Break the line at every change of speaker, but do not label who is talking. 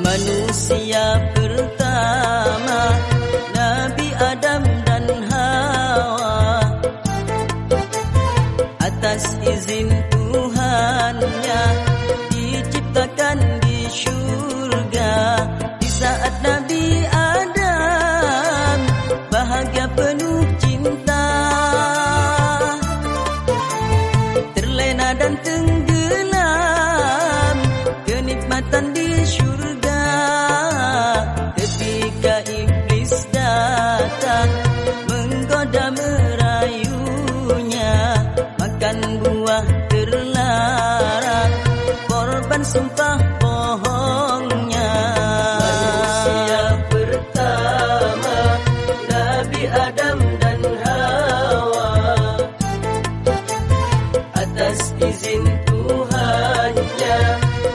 Manusia pertama Nabi Adam dan Hawa, atas izin Tuhannya diciptakan di syurga. Di saat Nabi Adam bahagia penuh cinta, terlena dan tenggelam kenikmatan di syurga. Ketika iblis datang menggoda merayunya, makan buah terlarang, korban sumpah